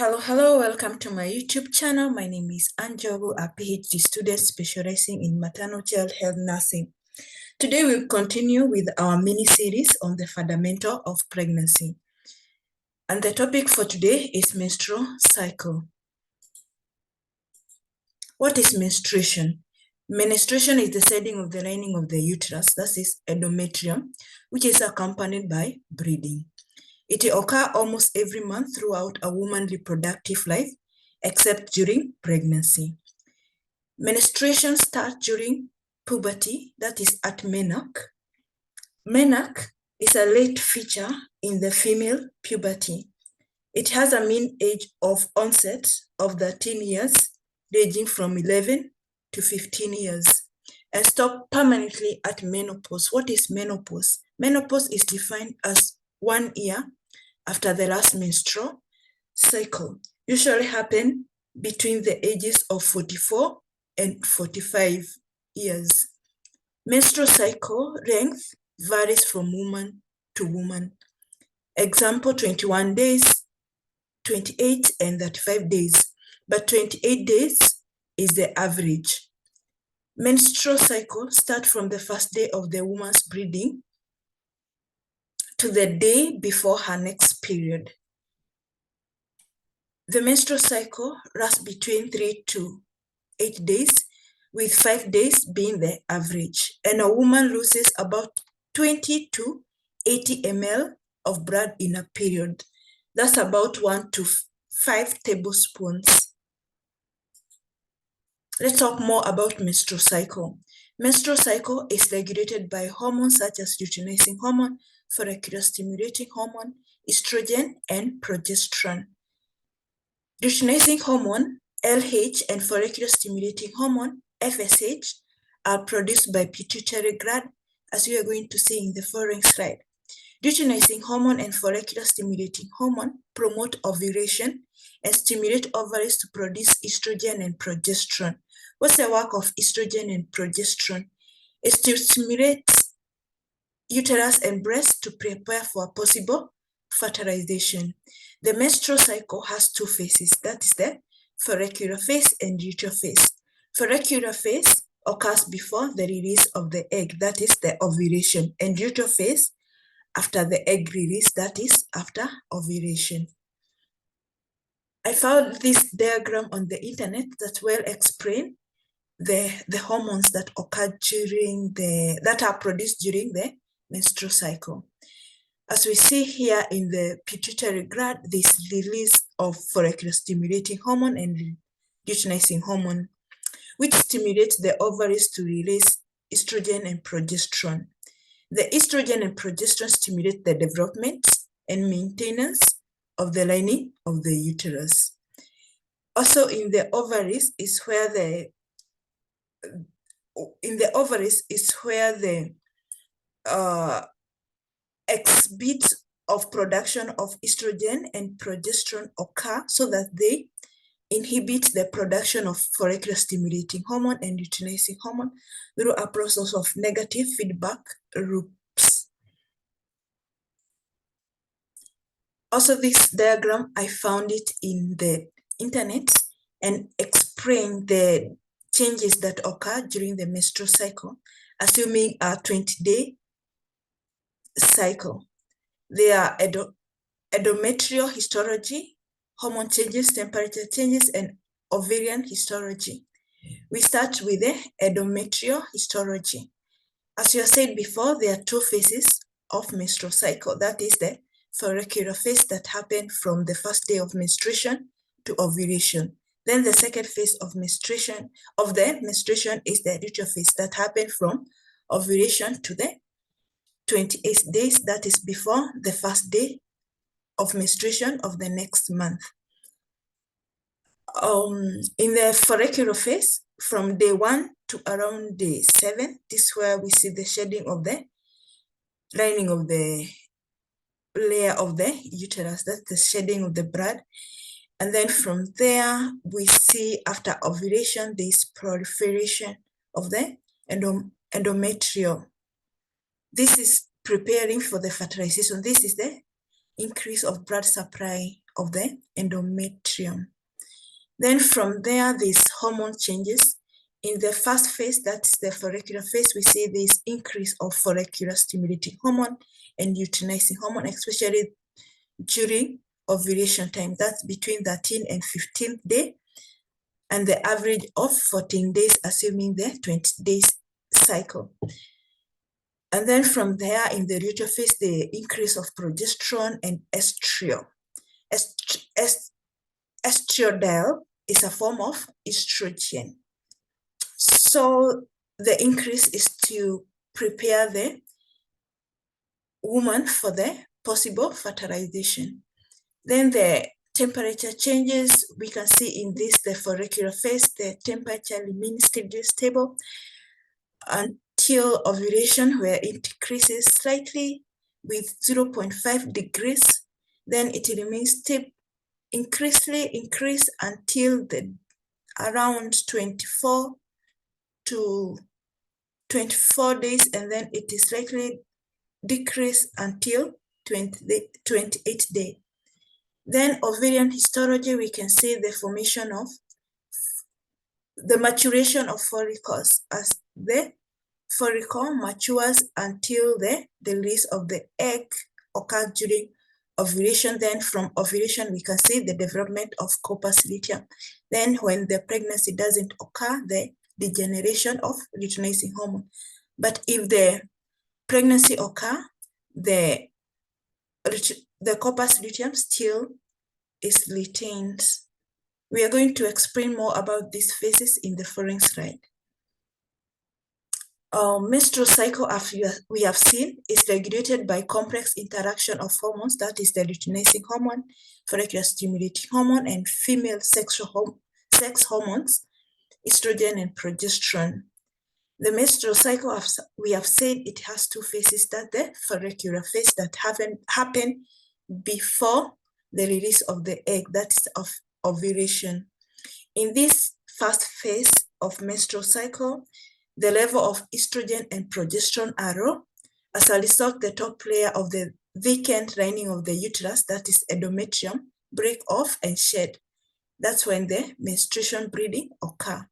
Hello, welcome to my YouTube channel. My name is Anjogu, a PhD student specializing in maternal child health nursing. Today we'll continue with our mini-series on the fundamental of pregnancy. And the topic for today is menstrual cycle. What is menstruation? Menstruation is the shedding of the lining of the uterus, that is endometrium, which is accompanied by bleeding. It occurs almost every month throughout a woman's reproductive life, except during pregnancy. Menstruation starts during puberty, that is at menarche. Menarche is a late feature in the female puberty. It has a mean age of onset of 13 years, ranging from 11 to 15 years, and stop permanently at menopause. What is menopause? Menopause is defined as 1 year after the last menstrual cycle, usually happen between the ages of 44 and 45 years. Menstrual cycle length varies from woman to woman. Example, 21 days, 28 and 35 days, but 28 days is the average. Menstrual cycle starts from the first day of the woman's bleeding to the day before her next period. The menstrual cycle lasts between 3 to 8 days, with 5 days being the average. And a woman loses about 20 to 80 ml of blood in a period. That's about 1 to 5 tablespoons. Let's talk more about menstrual cycle. Menstrual cycle is regulated by hormones such as luteinizing hormone, follicular stimulating hormone, estrogen, and progesterone. Luteinizing hormone, LH, and follicular stimulating hormone, FSH, are produced by pituitary gland, as we are going to see in the following slide. Luteinizing hormone and follicular stimulating hormone promote ovulation and stimulate ovaries to produce estrogen and progesterone. What's the work of estrogen and progesterone? It's to stimulate uterus and breast to prepare for possible fertilization. The menstrual cycle has two phases, that is the follicular phase and luteal phase. Follicular phase occurs before the release of the egg, that is the ovulation, and luteal phase after the egg release, that is after ovulation. I found this diagram on the internet that well explains the hormones that occur that are produced during the menstrual cycle. As we see here in the pituitary gland, this release of follicular stimulating hormone and luteinizing hormone, which stimulates the ovaries to release estrogen and progesterone. The estrogen and progesterone stimulate the development and maintenance of the lining of the uterus. Also in the ovaries is where the exhibit of production of estrogen and progesterone occur, so that they inhibit the production of follicular stimulating hormone and luteinizing hormone through a process of negative feedback loops. Also, this diagram, I found it in the internet and explain the changes that occur during the menstrual cycle, assuming a 20-day cycle. There are endometrial histology, hormone changes, temperature changes, and ovarian histology. We start with the endometrial histology. As you said before, there are two phases of menstrual cycle. That is the follicular phase that happens from the first day of menstruation to ovulation. Then the second phase of menstruation is the luteal phase that happens from ovulation to the 28 days, that is before the first day of menstruation of the next month. In the follicular phase, from day 1 to around day 7, this is where we see the shedding of the lining of the layer of the uterus. That's the shedding of the blood. And then from there, we see after ovulation, this proliferation of the endometrium. This is preparing for the fertilization. This is the increase of blood supply of the endometrium. Then from there, these hormone changes. In the first phase, that's the follicular phase, we see this increase of follicular stimulating hormone and luteinizing hormone, especially during ovulation time. That's between 13th and 15th day, and the average of 14 days, assuming the 20 days cycle. And then from there, in the luteal phase, the increase of progesterone and estriol. Estradiol is a form of estrogen. So the increase is to prepare the woman for the possible fertilization. Then the temperature changes. We can see in this, the follicular phase, the temperature remains stable until ovulation, where it increases slightly with 0.5 degrees. Then it remains increase until around 24 to 24 days, and then it is slightly decrease until 28 days. Then ovarian histology, we can see the formation of the maturation of follicles as the follicle matures until the release of the egg occurs during ovulation. Then from ovulation, we can see the development of corpus luteum. Then when the pregnancy doesn't occur, the degeneration of luteinizing hormone. But if the pregnancy occurs, the corpus luteum still is retained. We are going to explain more about these phases in the following slide. Menstrual cycle, as we have seen, is regulated by complex interaction of hormones, that is the luteinizing hormone, follicular stimulating hormone, and female sex hormones, estrogen and progesterone. The menstrual cycle, we have said, it has two phases. That the follicular phase that happen before the release of the egg, that is of ovulation. In this first phase of menstrual cycle, the level of estrogen and progesterone are low. As a result, the top layer of the vacant lining of the uterus, that is endometrium, break off and shed. That's when the menstruation bleeding occur.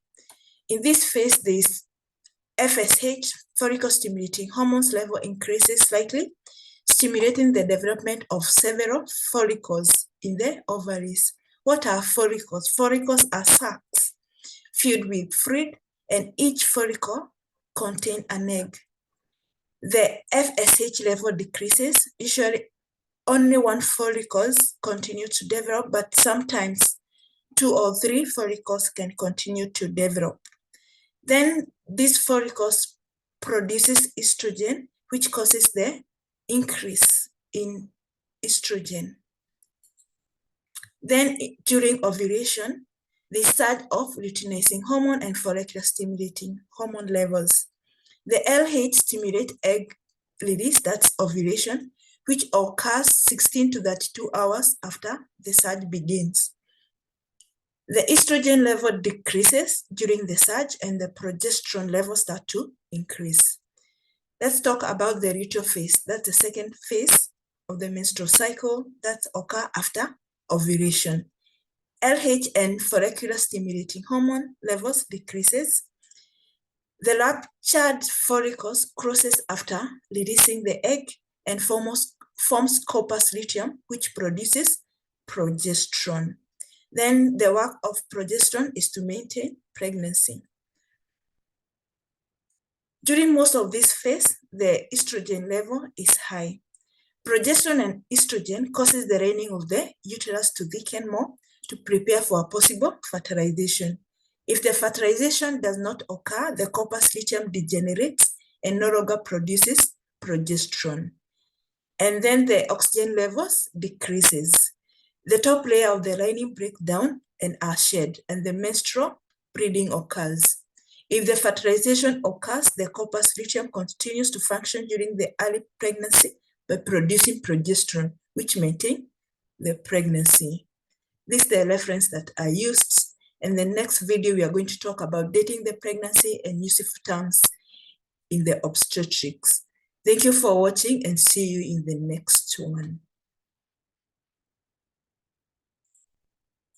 In this phase, this FSH, follicle stimulating hormones level, increases slightly, stimulating the development of several follicles in the ovaries. What are follicles? Follicles are sacs filled with fluid, and each follicle contains an egg. The FSH level decreases. Usually only one follicle continue to develop, but sometimes 2 or 3 follicles can continue to develop. Then these follicles produces estrogen, which causes the increase in estrogen. Then during ovulation, the surge of luteinizing hormone and follicular stimulating hormone levels. The LH stimulate egg release, that's ovulation, which occurs 16 to 32 hours after the surge begins. The estrogen level decreases during the surge, and the progesterone levels start to increase. Let's talk about the luteal phase. That's the second phase of the menstrual cycle that occurs after ovulation. LH and follicular stimulating hormone levels decreases. The ruptured follicles crosses after releasing the egg and forms corpus luteum, which produces progesterone. Then the work of progesterone is to maintain pregnancy. During most of this phase, the estrogen level is high. Progesterone and estrogen causes the lining of the uterus to thicken more to prepare for a possible fertilization. If the fertilization does not occur, the corpus luteum degenerates and no longer produces progesterone. And then the oxygen levels decreases. The top layer of the lining breaks down and are shed, and the menstrual bleeding occurs. If the fertilization occurs, the corpus luteum continues to function during the early pregnancy by producing progesterone, which maintains the pregnancy. This is the reference that I used. In the next video, we are going to talk about dating the pregnancy and use of terms in the obstetrics. Thank you for watching, and see you in the next one.